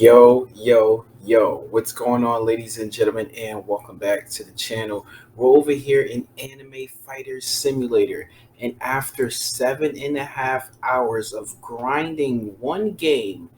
Yo, what's going on, ladies and gentlemen, and welcome back to the channel. We're over here in Anime Fighter Simulator, and after 7.5 hours of grinding one game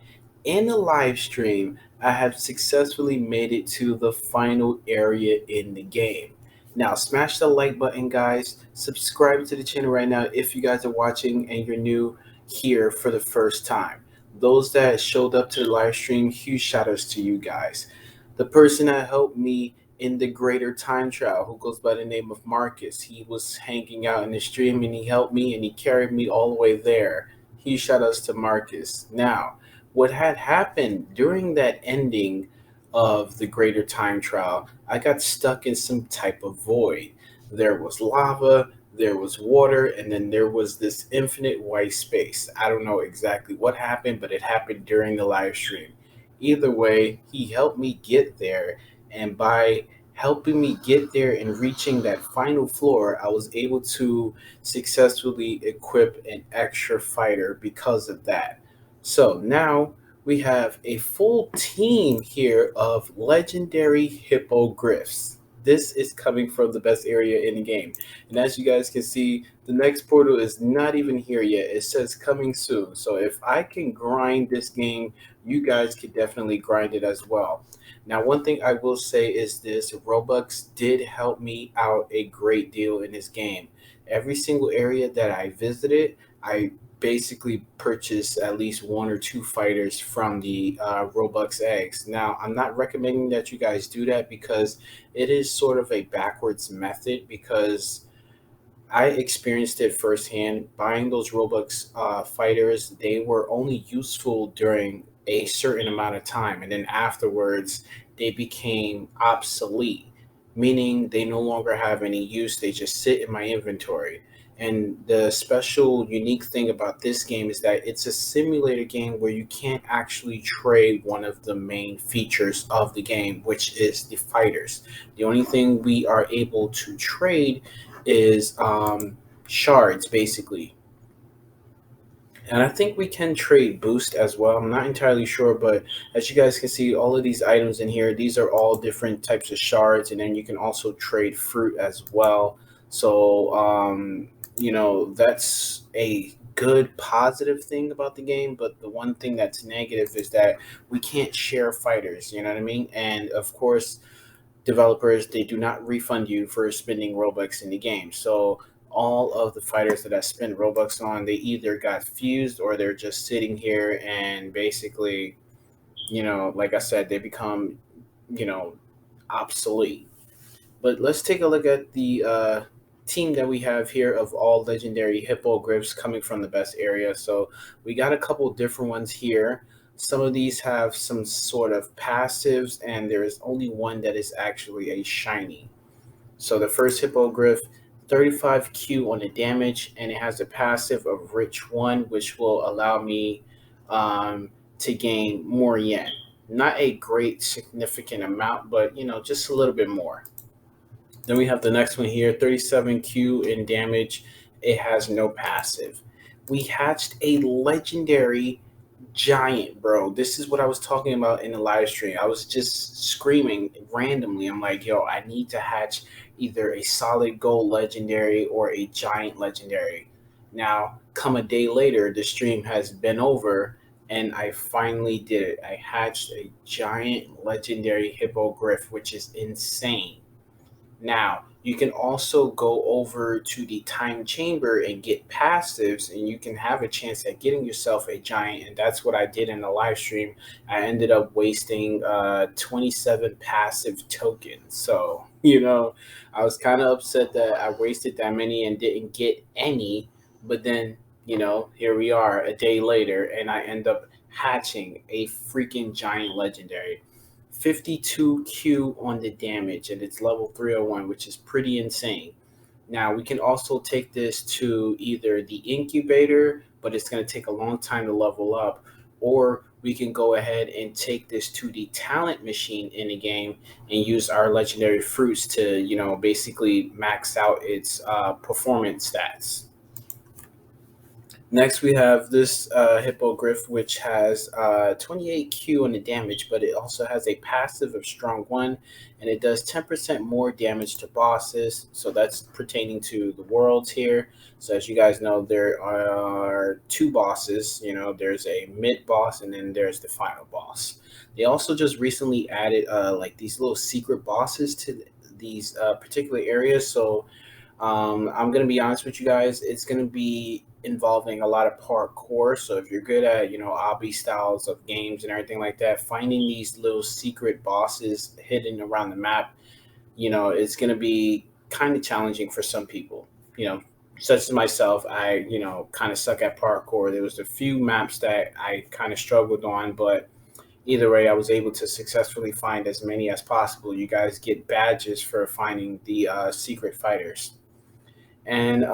in a live stream, I have successfully made it to the final area in the game. Now, smash the like button, guys. Subscribe to the channel right now if you guys are watching and you're new here for the first time. Those that showed up to the live stream, huge shout outs to you guys. The person that helped me in the greater time trial, who goes by the name of Marcus, he was hanging out in the stream and he helped me and he carried me all the way there. Huge shout outs to Marcus. Now, what had happened during that ending of the greater time trial, I got stuck in some type of void. There was lava, there was water, and then there was this infinite white space. I don't know exactly what happened, but it happened during the live stream. Either way, he helped me get there, and by helping me get there and reaching that final floor, I was able to successfully equip an extra fighter because of that. So now we have a full team here of legendary hippogriffs. This is coming from the best area in the game. And as you guys can see, the next portal is not even here yet. It says coming soon. So if I can grind this game, you guys could definitely grind it as well. Now, one thing I will say is this: Robux did help me out a great deal in this game. Every single area that I visited, I basically purchase at least one or two fighters from the Robux eggs. Now, I'm not recommending that you guys do that because it is sort of a backwards method because I experienced it firsthand. Buying those Robux fighters, they were only useful during a certain amount of time, and then afterwards, they became obsolete, meaning they no longer have any use. They just sit in my inventory. And the special, unique thing about this game is that it's a simulator game where you can't actually trade one of the main features of the game, which is the fighters. The only thing we are able to trade is shards, basically. And I think we can trade boost as well. I'm not entirely sure, but as you guys can see, all of these items in here, these are all different types of shards, and then you can also trade fruit as well. So, that's a good positive thing about the game, but the one thing that's negative is that we can't share fighters, you know what I mean? And of course, developers, they do not refund you for spending Robux in the game. So all of the fighters that I spent Robux on, they either got fused or they're just sitting here and basically, like I said, they become, you know, obsolete. But let's take a look at the team that we have here of all legendary hippogriffs coming from the best area. So we got a couple different ones here. Some of these have some sort of passives, and there is only one that is actually a shiny. So the first hippogriff, 35Q on the damage, and it has a passive of Rich 1, which will allow me to gain more yen. Not a great significant amount, but just a little bit more. Then we have the next one here, 37Q in damage. It has no passive. We hatched a legendary giant, bro. This is what I was talking about in the live stream. I was just screaming randomly. I'm like, yo, I need to hatch either a solid gold legendary or a giant legendary. Now, come a day later, the stream has been over and I finally did it. I hatched a giant legendary hippogriff, which is insane. Now, you can also go over to the time chamber and get passives, and you can have a chance at getting yourself a giant. And that's what I did in the live stream. I ended up wasting 27 passive tokens. So, I was kind of upset that I wasted that many and didn't get any. But then, here we are a day later, and I end up hatching a freaking giant legendary. 52Q on the damage, and it's level 301, which is pretty insane. Now, we can also take this to either the incubator, but it's going to take a long time to level up, or we can go ahead and take this to the talent machine in the game and use our legendary fruits to, basically max out its performance stats. Next, we have this Hippogriff, which has 28 Q on the damage, but it also has a passive of strong 1, and it does 10% more damage to bosses. So that's pertaining to the worlds here. So as you guys know, there are two bosses. There's a mid boss, and then there's the final boss. They also just recently added like these little secret bosses to these particular areas. So I'm gonna be honest with you guys. It's gonna be involving a lot of parkour. So if you're good at obby styles of games and everything like that, finding these little secret bosses hidden around the map, it's gonna be kind of challenging for some people. You know, Such as myself, I kind of suck at parkour. There was a few maps that I kind of struggled on, but either way, I was able to successfully find as many as possible. You guys get badges for finding the secret fighters. And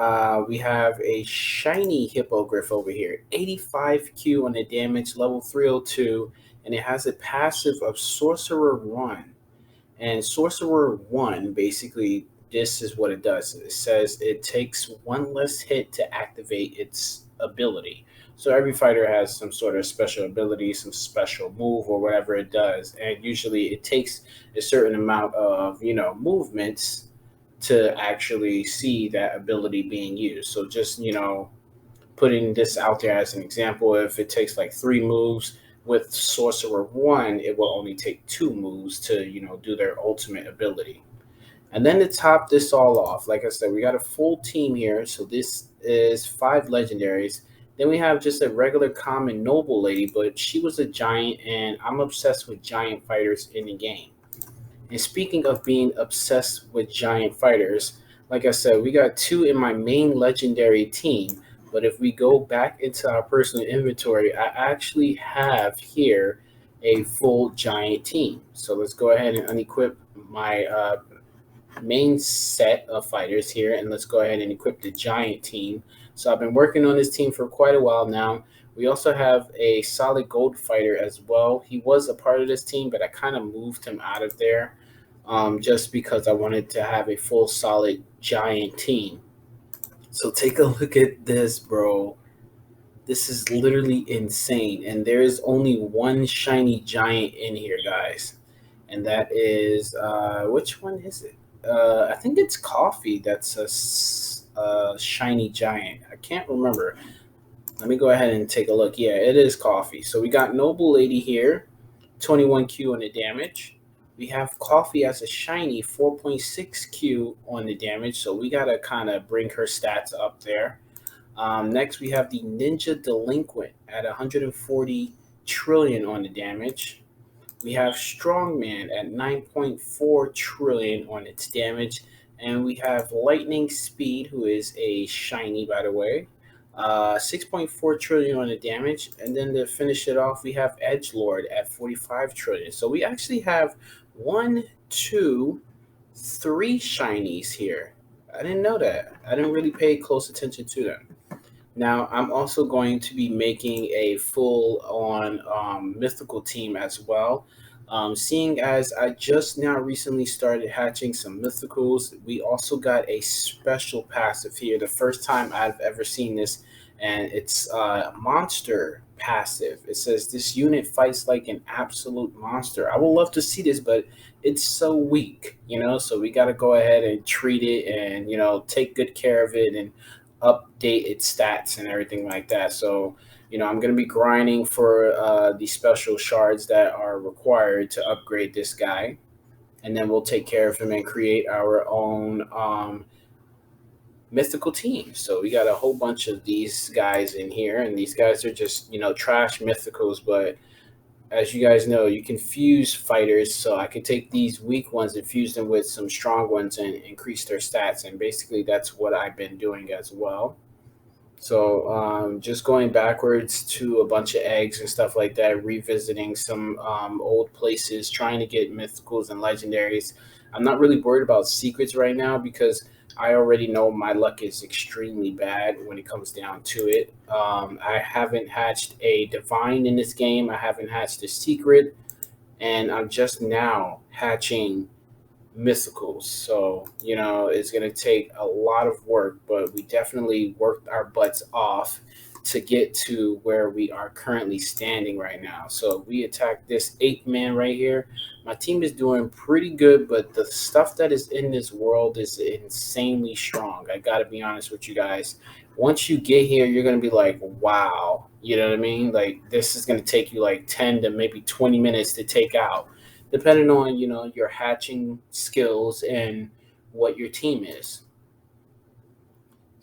we have a shiny hippogriff over here. 85 Q on the damage, level 302, and it has a passive of Sorcerer 1. And Sorcerer 1, basically, this is what it does. It says it takes one less hit to activate its ability. So every fighter has some sort of special ability, some special move, or whatever it does. And usually it takes a certain amount of, movements to actually see that ability being used. So just, putting this out there as an example, if it takes like three moves with Sorcerer 1, it will only take two moves to, do their ultimate ability. And then to top this all off, like I said, we got a full team here. So this is five legendaries. Then we have just a regular common noble lady, but she was a giant, and I'm obsessed with giant fighters in the game. And speaking of being obsessed with giant fighters, like I said, we got two in my main legendary team. But if we go back into our personal inventory, I actually have here a full giant team. So let's go ahead and unequip my main set of fighters here, and let's go ahead and equip the giant team. So I've been working on this team for quite a while now. We also have a solid gold fighter as well. He was a part of this team, but I kind of moved him out of there just because I wanted to have a full solid giant team. So take a look at this, bro. This is literally insane. And there is only one shiny giant in here, guys. And that is, which one is it? I think it's Coffee that's a shiny giant. I can't remember. Let me go ahead and take a look. Yeah, it is Coffee. So we got Noble Lady here, 21 Q on the damage. We have Coffee as a shiny, 4.6 Q on the damage. So we got to kind of bring her stats up there. Next, we have the Ninja Delinquent at 140 trillion on the damage. We have Strongman at 9.4 trillion on its damage. And we have Lightning Speed, who is a shiny, by the way. 6.4 trillion on the damage. And then to finish it off, we have Edge Lord at 45 trillion. So we actually have one, two, three shinies here. I didn't know that. I didn't really pay close attention to them. Now, I'm also going to be making a full on mythical team as well. Seeing as I just now recently started hatching some mythicals, we also got a special passive here. The first time I've ever seen this, and it's a monster passive. It says this unit fights like an absolute monster. I would love to see this, but it's so weak, so we got to go ahead and treat it and, take good care of it and update its stats and everything like that. So, I'm going to be grinding for the special shards that are required to upgrade this guy. And then we'll take care of him and create our own mythical team. So we got a whole bunch of these guys in here. And these guys are just, trash mythicals. But as you guys know, you can fuse fighters. So I can take these weak ones and fuse them with some strong ones and increase their stats. And basically that's what I've been doing as well. So just going backwards to a bunch of eggs and stuff like that, revisiting some old places, trying to get mythicals and legendaries. I'm not really worried about secrets right now because I already know my luck is extremely bad when it comes down to it. I haven't hatched a divine in this game. I haven't hatched a secret, and I'm just now hatching mythicals. So, it's going to take a lot of work, but we definitely worked our butts off to get to where we are currently standing right now. So we attack this eighth man right here. My team is doing pretty good, but the stuff that is in this world is insanely strong. I got to be honest with you guys. Once you get here, you're going to be like, wow. You know what I mean? Like, this is going to take you like 10 to maybe 20 minutes to take out, depending on, your hatching skills and what your team is.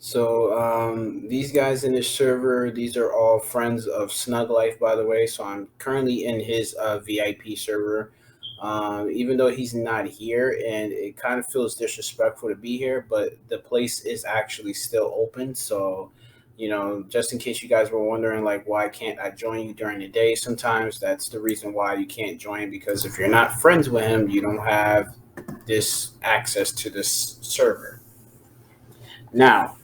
So these guys in this server, these are all friends of Snug Life, by the way. So I'm currently in his VIP server, even though he's not here, and it kind of feels disrespectful to be here. But the place is actually still open. So, just in case you guys were wondering, like, why can't I join you during the day? Sometimes that's the reason why you can't join, because if you're not friends with him, you don't have this access to this server. Now,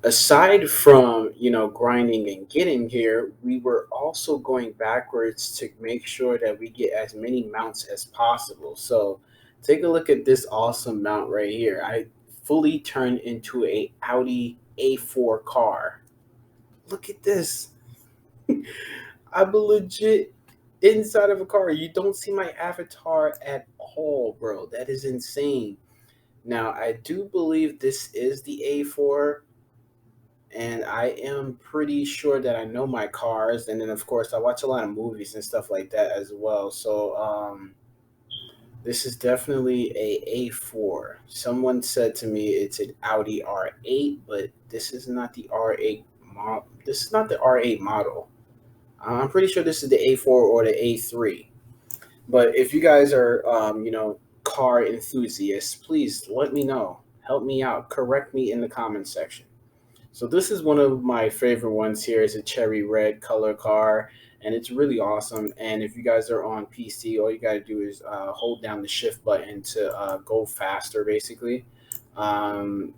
aside from grinding and getting here, we were also going backwards to make sure that we get as many mounts as possible. So take a look at this awesome mount right here. I fully turned into a Audi A4 car. Look at this. I'm legit inside of a car. You don't see my avatar at all, bro. That is insane. Now, I do believe this is the A4, and I am pretty sure that I know my cars. And then, of course, I watch a lot of movies and stuff like that as well. So, this is definitely a A4. Someone said to me it's an Audi R8, but this is not the R8 model. This is not the R8 model. I'm pretty sure this is the A4 or the A3. But if you guys are, car enthusiasts, please let me know. Help me out. Correct me in the comments section. So this is one of my favorite ones here. It's a cherry red color car, and it's really awesome. And if you guys are on PC, all you got to do is hold down the shift button to go faster, basically. Um,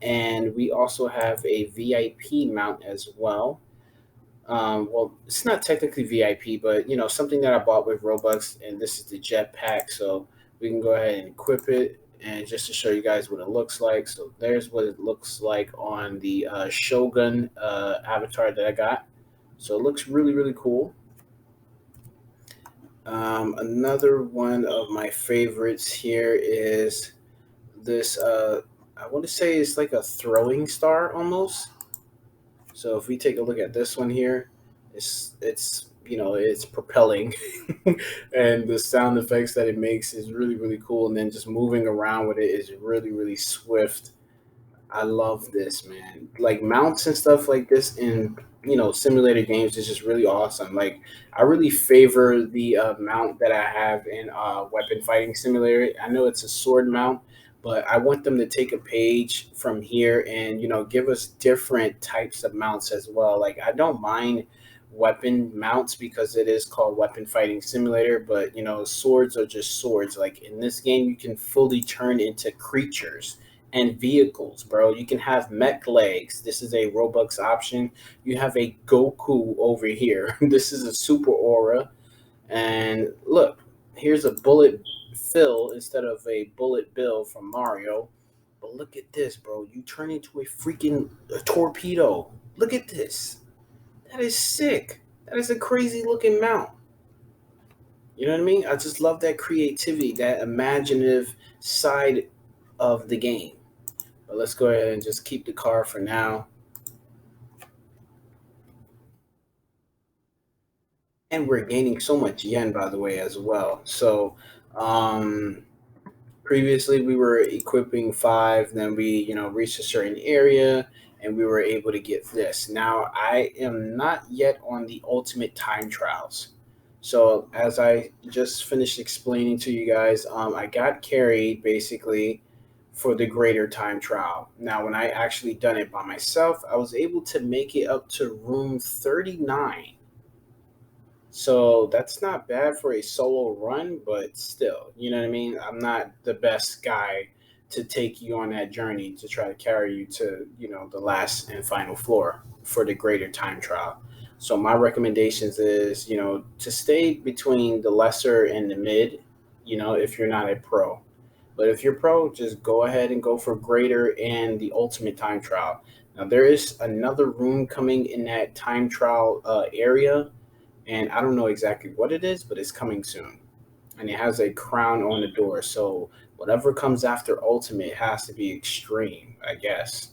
and we also have a VIP mount as well. Well, it's not technically VIP, but something that I bought with Robux, and this is the jetpack. So we can go ahead and equip it, and just to show you guys what it looks like. So there's what it looks like on the Shogun avatar that I got. So it looks really, really cool. Another one of my favorites here is this. I want to say it's like a throwing star almost. So if we take a look at this one here, it's propelling, and the sound effects that it makes is really, really cool. And then just moving around with it is really, really swift. I love this, man. Like mounts and stuff like this in simulator games is just really awesome. Like I really favor the mount that I have in Weapon Fighting Simulator. I know it's a sword mount, but I want them to take a page from here and give us different types of mounts as well. Like I don't mind weapon mounts because it is called Weapon Fighting Simulator, but swords are just swords. Like in this game, you can fully turn into creatures and vehicles, bro. You can have mech legs. This is a Robux option. You have a Goku over here. This is a super aura. And look, here's a bullet Phil instead of a bullet Bill from Mario. But look at this, bro. You turn into a freaking torpedo. Look at this. That is sick. That is a crazy looking mount. You know what I mean? I just love that creativity, that imaginative side of the game. But let's go ahead and just keep the car for now. And we're gaining so much yen, by the way, as well. So, um, previously we were equipping five, then we, reached a certain area and we were able to get this. Now, I am not yet on the ultimate time trials. So, as I just finished explaining to you guys, I got carried basically for the greater time trial. Now, when I actually done it by myself, I was able to make it up to room 39. So that's not bad for a solo run, but still, you know what I mean? I'm not the best guy to take you on that journey to try to carry you to, the last and final floor for the greater time trial. So my recommendations is, to stay between the lesser and the mid, if you're not a pro. But if you're pro, just go ahead and go for greater and the ultimate time trial. Now there is another room coming in that time trial area, and I don't know exactly what it is, but it's coming soon. And it has a crown on the door. So whatever comes after ultimate has to be extreme, I guess.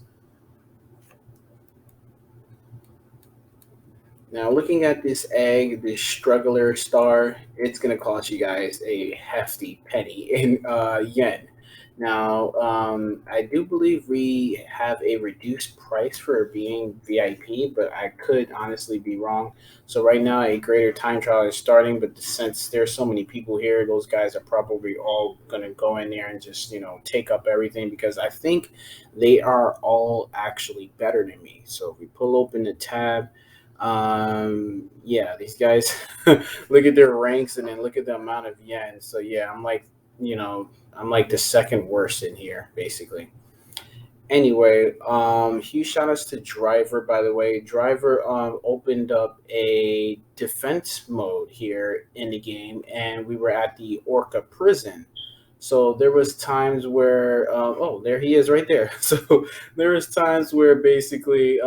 Now, looking at this egg, this struggler star, it's going to cost you guys a hefty penny in yen. Now, I do believe we have a reduced price for being VIP, but I could honestly be wrong. So right now, a greater time trial is starting, but since there's so many people here, those guys are probably all going to go in there and just, take up everything because I think they are all actually better than me. So if we pull open the tab, yeah, these guys look at their ranks and then look at the amount of yen. So yeah, I'm like the second worst in here basically. Anyway, huge shout outs to Driver, by the way. Driver opened up a defense mode here in the game, and we were at the Orca prison. So there was times where, oh, there he is right there. So there was times where basically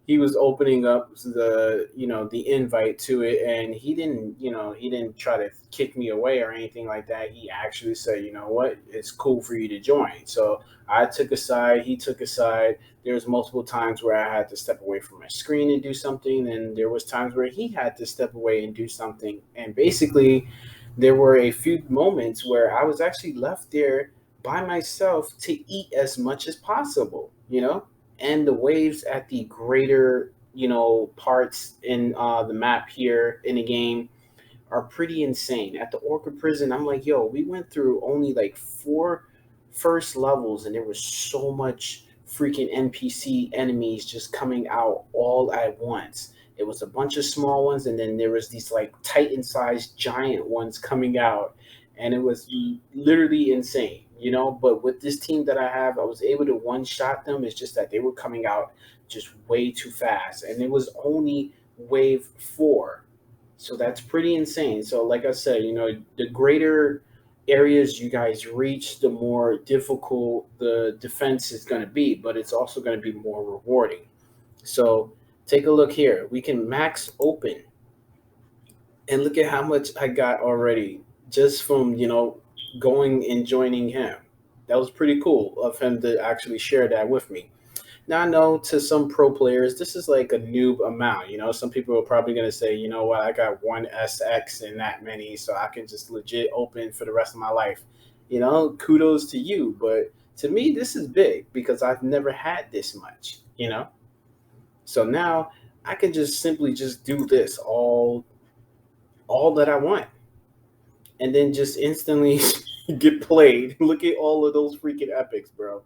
he was opening up the invite to it, and he didn't try to kick me away or anything like that. He actually said, you know what, it's cool for you to join. So I took a side, he took a side. There was multiple times where I had to step away from my screen and do something, and there was times where he had to step away and do something. And basically there were a few moments where I was actually left there by myself to eat as much as possible, and the waves at the greater parts in the map here in the game are pretty insane. At the Orca prison, I'm like, yo, we went through only like four first levels, and there was so much freaking NPC enemies just coming out all at once. It was a bunch of small ones, and then there was these like Titan-sized giant ones coming out, and it was literally insane. But with this team that I have, I was able to one shot them. It's just that they were coming out just way too fast, and it was only wave four, so that's pretty insane. So, like I said, the greater areas you guys reach, the more difficult the defense is going to be, but it's also going to be more rewarding. So, take a look here. We can max open and look at how much I got already just from, going and joining him. That was pretty cool of him to actually share that with me. Now I know to some pro players this is like a noob amount. Some people are probably gonna say, you know what, I got one SX and that many, so I can just legit open for the rest of my life. Kudos to you, but to me this is big because I've never had this much. So now I can just simply just do this all that I want, and then just instantly get played. Look at all of those freaking epics, bro.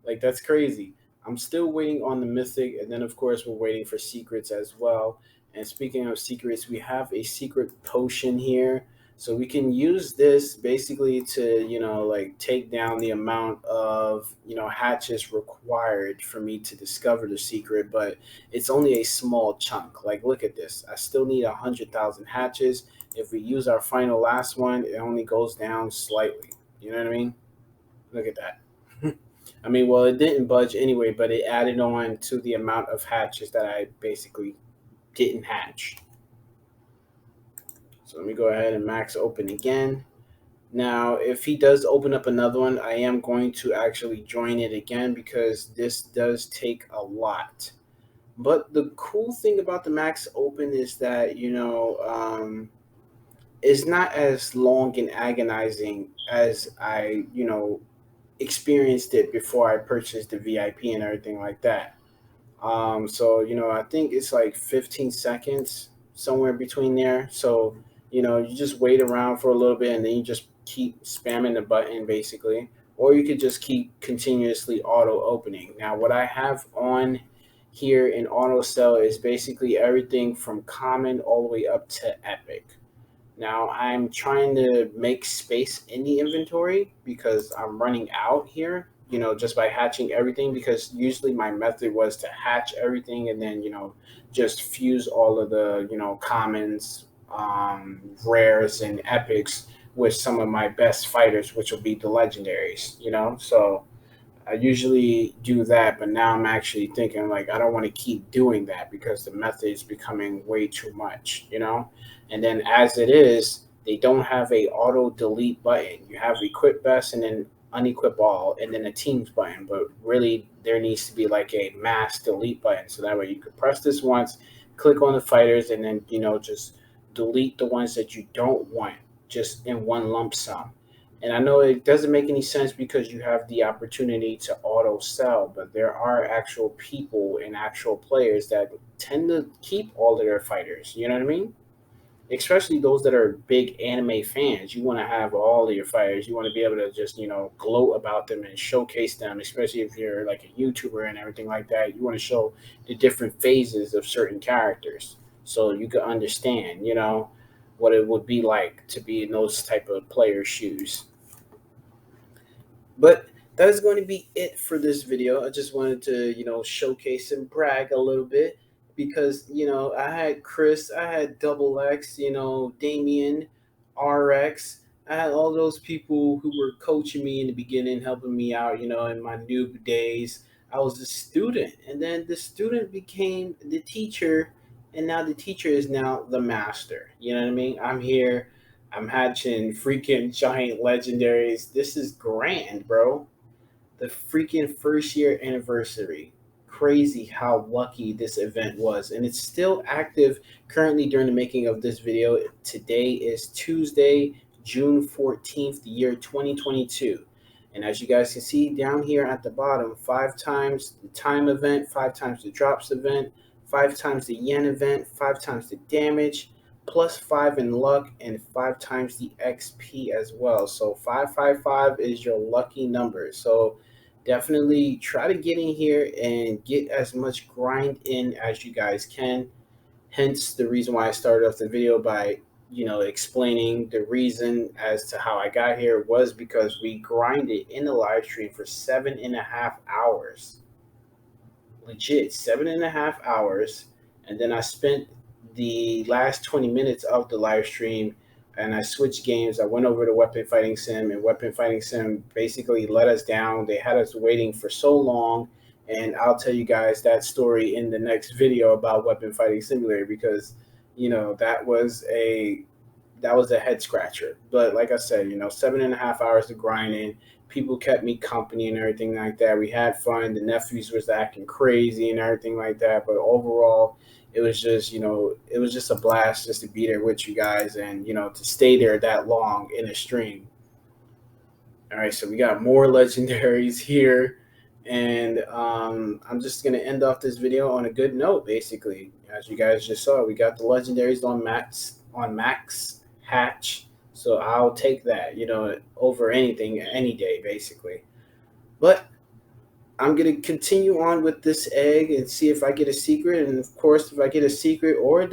Like that's crazy. I'm still waiting on the mythic, and then of course we're waiting for secrets as well. And speaking of secrets, we have a secret potion here, so we can use this basically to like take down the amount of hatches required for me to discover the secret. But it's only a small chunk. Like look at this. I still need 100,000 hatches. If we use our final last one, it only goes down slightly. You know what I mean? Look at that. I mean, well, it didn't budge anyway, but it added on to the amount of hatches that I basically didn't hatch. So let me go ahead and max open again. Now, if he does open up another one, I am going to actually join it again because this does take a lot. But the cool thing about the max open is that, it's not as long and agonizing as I, experienced it before I purchased the VIP and everything like that. So I think it's like 15 seconds somewhere between there. So you just wait around for a little bit and then you just keep spamming the button basically, or you could just keep continuously auto opening. Now, what I have on here in auto sell is basically everything from common all the way up to epic. Now I'm trying to make space in the inventory because I'm running out here, just by hatching everything, because usually my method was to hatch everything and then, just fuse all of the, commons, rares and epics with some of my best fighters, which will be the legendaries, So I usually do that, but now I'm actually thinking like I don't want to keep doing that because the method is becoming way too much. And then as it is, they don't have a auto delete button. You have equip best and then unequip all and then a teams button, but really there needs to be like a mass delete button so that way you could press this once, click on the fighters, and then just delete the ones that you don't want just in one lump sum. And I know it doesn't make any sense because you have the opportunity to auto sell, but there are actual people and actual players that tend to keep all of their fighters. You know what I mean? Especially those that are big anime fans. You want to have all of your fighters. You want to be able to just, gloat about them and showcase them, especially if you're like a YouTuber and everything like that. You want to show the different phases of certain characters so you can understand, what it would be like to be in those type of player shoes. But that is going to be it for this video. I just wanted to, showcase and brag a little bit because, I had Chris, I had Double X, Damien, RX. I had all those people who were coaching me in the beginning, helping me out, in my noob days. I was a student, and then the student became the teacher, and now the teacher is now the master. You know what I mean? I'm here, I'm hatching freaking giant legendaries. This is grand, bro. The freaking first year anniversary. Crazy how lucky this event was. And it's still active currently during the making of this video. Today is Tuesday, June 14th, the year 2022. And as you guys can see down here at the bottom, 5 times the time event, 5 times the drops event, 5 times the yen event, 5 times the damage, +5 in luck, and 5 times the XP as well. So 555 is your lucky number. So definitely try to get in here and get as much grind in as you guys can. Hence the reason why I started off the video by explaining the reason as to how I got here was because we grinded in the live stream for 7.5 hours, legit 7.5 hours. And then I spent the last 20 minutes of the live stream and I switched games. I went over to Weapon Fighting Sim, and Weapon Fighting Sim basically let us down. They had us waiting for so long, and I'll tell you guys that story in the next video about Weapon Fighting Simulator because that was a head scratcher. But like I said, 7.5 hours of grinding. People kept me company and everything like that. We had fun. The nephews was acting crazy and everything like that. But overall, it was just a blast just to be there with you guys and to stay there that long in a stream. All right, so we got more legendaries here, and I'm just gonna end off this video on a good note. Basically, as you guys just saw, we got the legendaries on max hatch, so I'll take that, over anything any day, basically. But I'm gonna continue on with this egg and see if I get a secret, and of course, if I get a secret or a